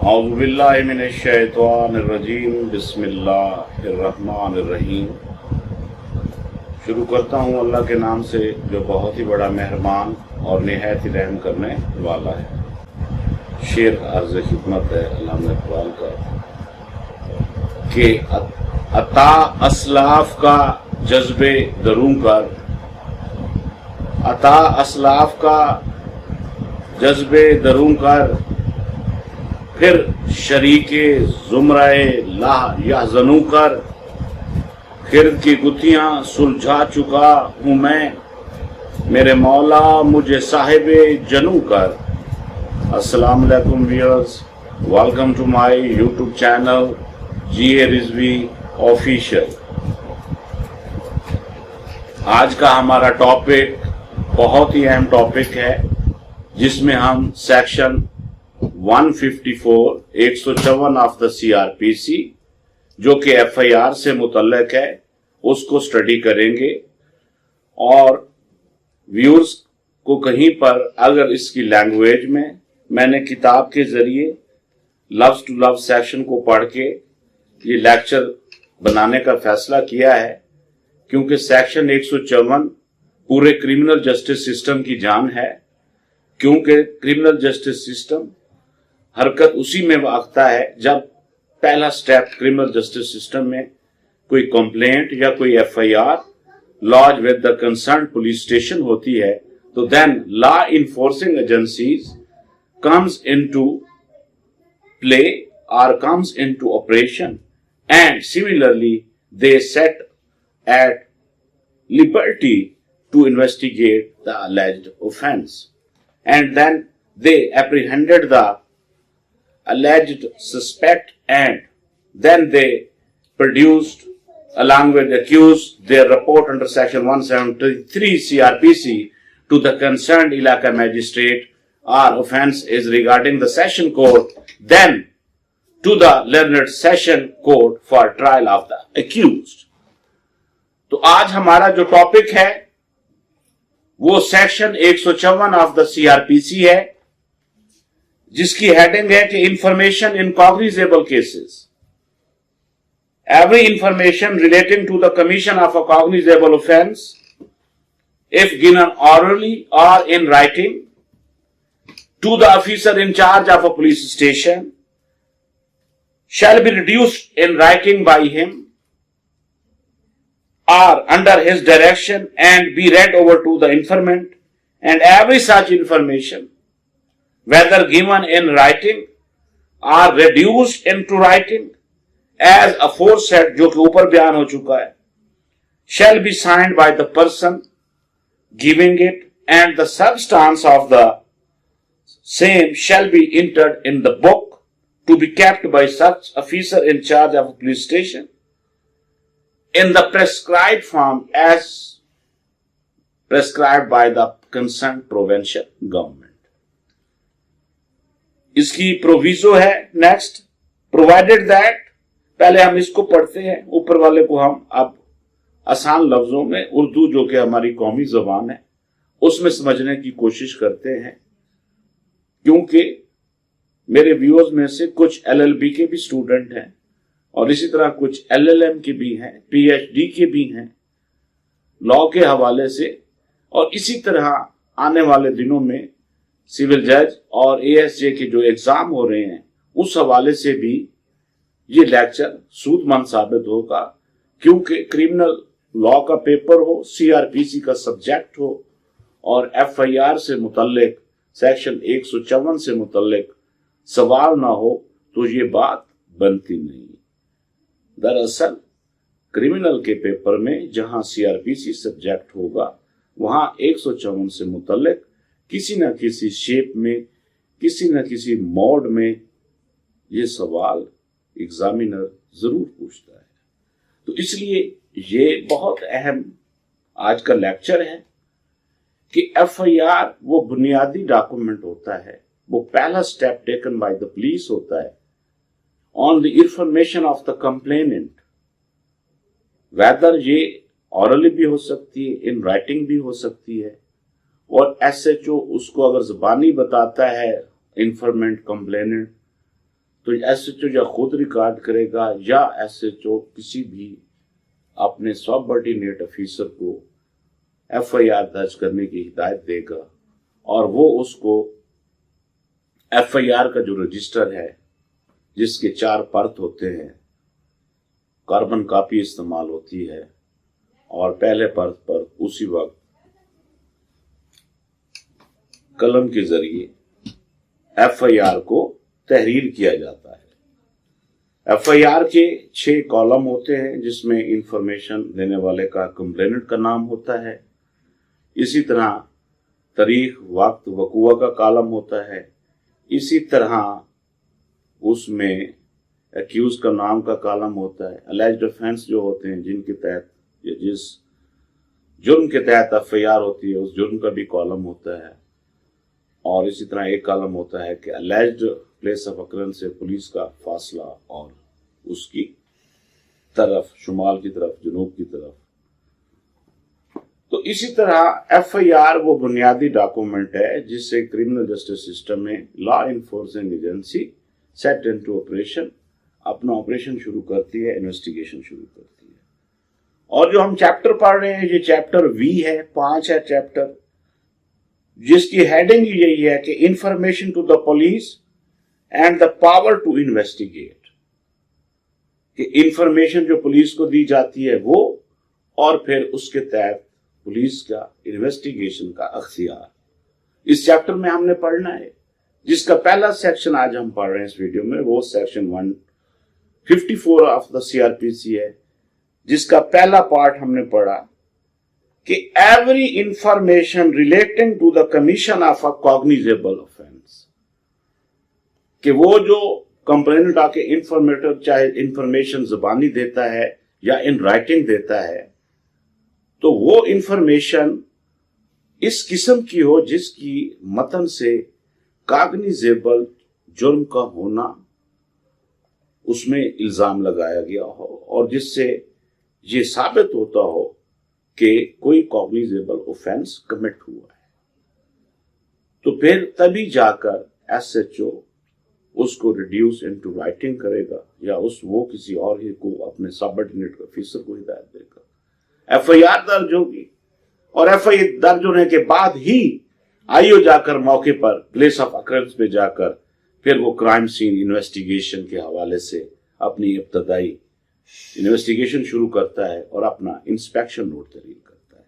औज़ुबिल्लाहिमिनश्शैतानिर्रजीम बिस्मिल्लाहिर्रहमानिर्रहीम। शुरू करता हूँ अल्लाह के नाम से जो बहुत ही बड़ा मेहरबान और निहायत ही रहम करने वाला है। शेर अर्ज़ खिदमत है अल्लाह इकबाल का कि अता असलाफ का जज्बे दरूं कर, अता असलाफ का जज्बे दरूं कर, फिर शरीके जुमराए ला यहज़नू कर, खिर्द की गुत्थियां सुलझा चुका हूँ मैं, मेरे मौला मुझे साहिबे जनू कर। अस्सलाम वालेकुम viewers, welcome to my YouTube channel GA Rizvi official. आज का हमारा टॉपिक बहुत ही अहम टॉपिक है, जिसमें हम सेक्शन 154 ऑफ द CrPc जो कि FIR से मुतल्लिक है उसको स्टडी करेंगे। और व्यूअर्स को कहीं पर अगर इसकी लैंग्वेज में मैंने किताब के जरिए लव्स टू लव सेक्शन को पढ़ के ये लेक्चर बनाने का फैसला किया है, क्योंकि सेक्शन 154 पूरे क्रिमिनल जस्टिस सिस्टम की जान है। क्योंकि क्रिमिनल जस्टिस सिस्टम हरकत उसी में वाक़ता है जब पहला स्टेप क्रिमिनल जस्टिस सिस्टम में कोई कंप्लेंट या कोई FIR lodge with the concern police station होती है, तो then law enforcing agencies comes into play और comes into operation, and similarly they set at liberty to investigate the alleged offense, and then they apprehended the alleged suspect, and then they produced along with the accused their report under section 173 CrPc to the concerned Ilaka magistrate, or offense is regarding the session court, then to the learned session court for trial of the accused। तो आज हमारा जो topic है वो section 154 of the CrPc है, जिसकी heading है कि information in cognizable cases. Every information relating to the commission of a cognizable offence, if given orally or in writing to the officer in charge of a police station, shall be reduced in writing by him or under his direction and be read over to the informant, and every such information, whether given in writing or reduced into writing as aforesaid, जो कि ऊपर बयान हो चुका है, shall be signed by the person giving it, and the substance of the same shall be entered in the book to be kept by such officer in charge of a police station in the prescribed form as prescribed by the concerned provincial government। इसकी proviso है next, provided that, पहले हम इसको पढ़ते हैं, ऊपर वाले को हम अब आसान लफ्जों में उर्दू जो कि हमारी कौमी जबान है उसमें समझने की कोशिश करते हैं, क्योंकि मेरे व्यूअर्स में से कुछ LLB के भी स्टूडेंट हैं और इसी तरह कुछ LLM के भी हैं, PhD के भी हैं लॉ के हवाले से, और इसी तरह आने वाले दिनों में सिविल जज और ASJ के जो एग्जाम हो रहे हैं उस हवाले से भी ये लेक्चर सूदमंद साबित होगा, क्योंकि क्रिमिनल लॉ का पेपर हो, CrPc का सब्जेक्ट हो और FIR से मुतल्लिक सेक्शन 154 से मुतल्लिक सवाल ना हो तो ये बात बनती नहीं। दरअसल क्रिमिनल के पेपर में जहां CrPc सब्जेक्ट होगा वहां 154 से मुतल्लिक किसी न किसी शेप में, किसी न किसी मोड में ये सवाल एग्जामिनर जरूर पूछता है। तो इसलिए ये बहुत अहम आज का लेक्चर है कि FIR वो बुनियादी डॉक्यूमेंट होता है, वो पहला step taken by the police होता है on the information of the complainant, whether ये ऑरली भी हो सकती है, इन राइटिंग भी हो सकती है, और SHO उसको अगर जुबानी बताता है इंफॉर्मेंट कंप्लेनेंट तो एसएचओ या खुद रिकॉर्ड करेगा या एसएचओ किसी भी अपने सबऑर्डिनेट ऑफिसर को एफआईआर दर्ज करने की हिदायत देगा और वो उसको एफआईआर का जो रजिस्टर है जिसके 4 परत होते हैं, कार्बन कॉपी इस्तेमाल होती है और पहले परत पर उसी वक्त कलम के जरिए एफआईआर को तहरीर किया जाता है। एफआईआर के 6 कॉलम होते हैं जिसमें इंफॉर्मेशन देने वाले का कंप्लेनेंट का नाम होता है। इसी तरह तारीख, वक्त, वकूआ का कॉलम होता है। इसी तरह उसमें एक्यूज का नाम का कॉलम होता है। अलेज्ड ऑफेंस जो होते हैं जिनके तहत या जिस जुर्म के तहत एफआईआर होती है उस जुर्म का भी कॉलम होता है। और इसी तरह एक कॉलम होता है कि अलेज्ड प्लेस ऑफ अकरेंस से पुलिस का फासला और उसकी तरफ, शुमाल की तरफ, जनूब की तरफ। तो इसी तरह एफआईआर वो बुनियादी डॉक्यूमेंट है जिससे क्रिमिनल जस्टिस सिस्टम में law enforcing agency set into operation अपना ऑपरेशन शुरू करती है, इन्वेस्टिगेशन शुरू करती है। और जो हम चैप्टर पढ़ रहे हैं ये चैप्टर वी है, 5 है चैप्टर, जिसकी हेडिंग यही है कि information to the police and the power to investigate, कि इंफॉर्मेशन जो पुलिस को दी जाती है वो और फिर उसके तहत पुलिस का इन्वेस्टिगेशन का अख्तियार। इस चैप्टर में हमने पढ़ना है, जिसका पहला सेक्शन आज हम पढ़ रहे हैं इस वीडियो में, वो सेक्शन 154 ऑफ द CrPc है, जिसका पहला पार्ट हमने पढ़ा कि every information relating to the commission of a cognizable offence, कि वो जो कंप्लेनेंट आके इंफॉर्मेटर चाहे इंफॉर्मेशन जुबानी देता है या इन राइटिंग देता है, तो वो इंफॉर्मेशन इस किस्म की हो जिसकी मतन से कॉग्निजेबल जुर्म का होना उसमें इल्जाम लगाया गया हो और जिससे ये साबित होता हो कि कोई कॉग्निजेबल ऑफेंस कमिट हुआ है। तो फिर तभी जाकर एसएचओ उसको रिड्यूस इनटू राइटिंग करेगा या वो किसी और ही को अपने सबऑर्डिनेट ऑफिसर को हिदायत देगा। एफआईआर दर्ज होगी और एफआईआर दर्ज होने के बाद ही आईओ जाकर मौके पर प्लेस ऑफ अकरेंस पे जाकर फिर वो क्राइम सीन इन्वेस्टिगेशन के हवाले से अपनी इब्तदाई इन्वेस्टिगेशन शुरू करता है और अपना इंस्पेक्शन नोट तैयार करता है।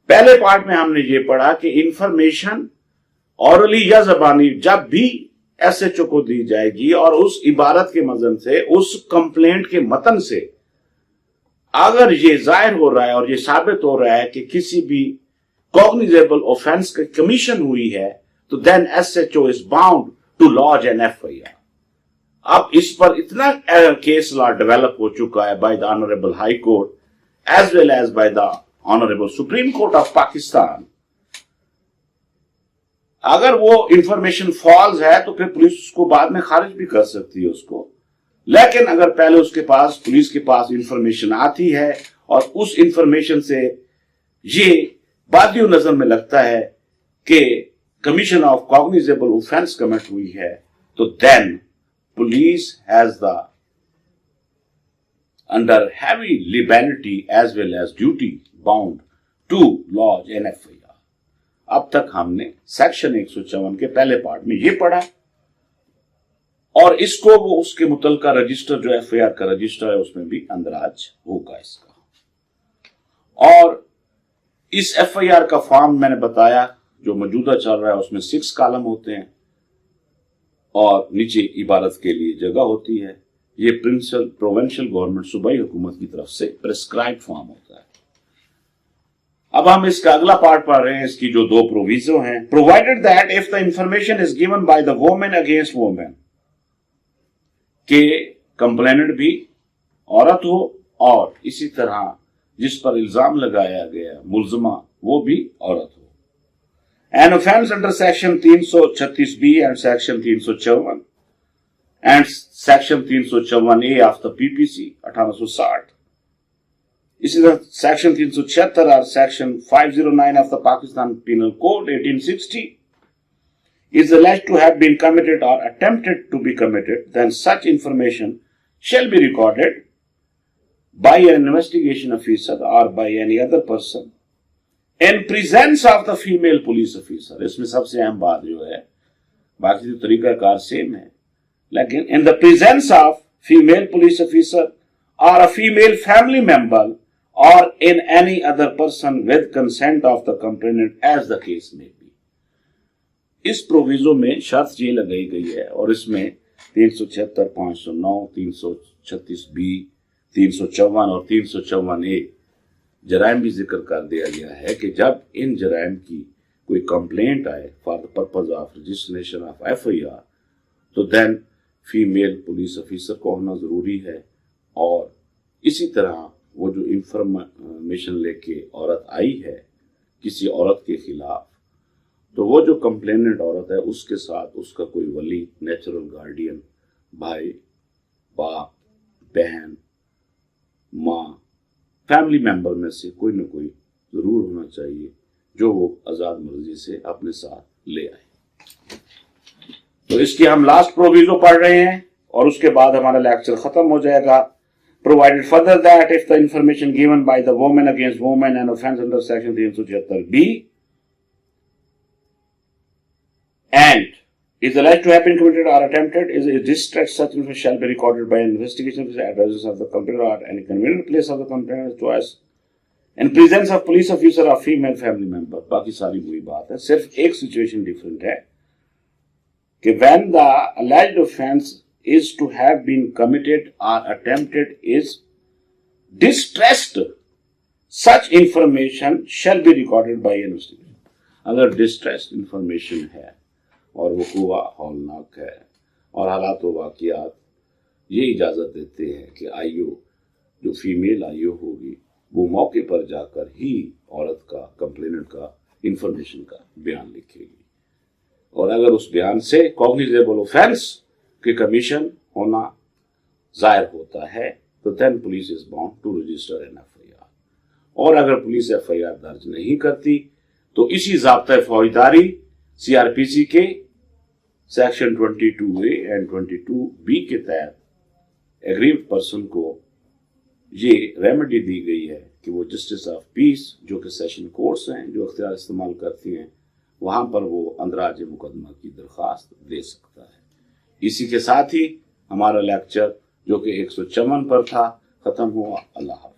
पहले पार्ट में हमने ये पढ़ा कि इंफॉर्मेशन ऑरली या जबानी जब भी एसएचओ को दी जाएगी और उस इबारत के मजन से, उस कंप्लेंट के मतन से अगर ये जाहिर हो रहा है और ये साबित हो रहा है कि किसी भी कॉग्निजेबल ऑफेंस की कमीशन हुई है, तो then SHO is bound to lodge an FIR. अब इस पर इतना केस लॉ डेवलप हो चुका है by the honourable high court as well as by the honourable supreme court of Pakistan. अगर वो इंफॉर्मेशन फॉल्स है तो फिर पुलिस उसको बाद में खारिज भी कर सकती है उसको, लेकिन अगर पहले उसके पास, पुलिस के पास इंफॉर्मेशन आती है और उस इंफॉर्मेशन से ये बादियों नजर में लगता है कि commission of cognizable offence commit हुई है, तो then police has the under heavy liability as well as duty bound to lodge an FIR. अब तक हमने सेक्शन 154 के पहले पार्ट में ये पढ़ा और इसको वो उसके मुतलका रजिस्टर जो एफआईआर का रजिस्टर है उसमें भी अंदराज होगा इसका। और इस एफआईआर का फॉर्म मैंने बताया जो मौजूदा चल रहा है उसमें 6 कॉलम होते हैं और नीचे इबारत के लिए जगह होती है। ये प्रोविंशियल गवर्नमेंट सूबाई हुकूमत की तरफ से प्रेस्क्राइब फॉर्म होता है। अब हम इसका अगला पार्ट पढ़ रहे हैं, इसकी जो 2 प्रोविजो हैं। Provided that if the information is given by the women against women, के कंप्लेनेंट भी औरत हो और इसी तरह जिस पर इल्जाम लगाया गया मुलजमा वो भी औरत हो। An offence under section 336B and section 354 and section 354A of the PPC 1860, इसी तरह सेक्शन 376 और section 509 of the Pakistan penal code 1860 is alleged to have been committed or attempted to be committed, then such information shall be recorded by an investigation officer or by any other person in presence of the female police officer. इसमें सबसे अहम बात जो है, बाकी तो तरीकाकार same है, लेकिन in the presence of female police officer or a female family member or in any other person with consent of the complainant as the case may be. इस प्रोविजो में शर्त ये लगाई गई है और इसमें 376, 509, 336B, 354 और 354A जराइम भी जिक्र कर दिया गया है कि जब इन जराइम की कोई कंप्लेंट आए for the purpose of registration of FIR, तो देन फीमेल पुलिस ऑफिसर को होना जरूरी है। और इसी तरह वो जो इंफॉर्मेशन लेके औरत आई है किसी औरत के खिलाफ, तो वो जो कंप्लेनेंट औरत है उसके साथ उसका कोई वली, नेचुरल गार्डियन, भाई, बाप, बहन, माँ, फैमिली मेंबर में से कोई न कोई जरूर होना चाहिए जो वो आजाद मर्जी से अपने साथ ले आए। तो इसकी हम लास्ट प्रोविजो पढ़ रहे हैं और उसके बाद हमारा लेक्चर खत्म हो जाएगा। Provided further that if the information given by the woman against woman an offense under section 376B and is alleged to have been committed or attempted, is distress, such information shall be recorded by an investigation officer at residence of the complainant or any convenient place of the complainant's choice in presence of police officer or female family member. बाकी सारी वही बात है, सिर्फ एक situation different है कि when the alleged offense is to have been committed or attempted is distressed, such information shall be recorded by an investigation. अगर distressed information है और वक़ूआ हौलनाक है और हालात व वाक़ियात ये इजाज़त देते हैं कि आईओ जो फीमेल आईओ होगी वो मौके पर जाकर ही औरत का, कंप्लेनेंट का इंफॉर्मेशन का बयान लिखेगी और अगर उस बयान से कॉग्निजेबल ऑफेंस के कमीशन होना जाहिर होता है तो then police is bound to register an FIR। और अगर पुलिस FIR दर्ज नहीं करती तो इसी ज़ाब्ता फौजदारी CrPc के सेक्शन 22A एंड 22B के तहत एग्रीव्ड पर्सन को ये रेमेडी दी गई है कि वो जस्टिस ऑफ पीस जो कि सेशन कोर्ट्स हैं जो अख्तियार इस्तेमाल करती हैं वहां पर वो अंदराज मुकदमा की दरख्वास्त दे सकता है। इसी के साथ ही हमारा लेक्चर जो कि 154 पर था खत्म हुआ। अल्लाह।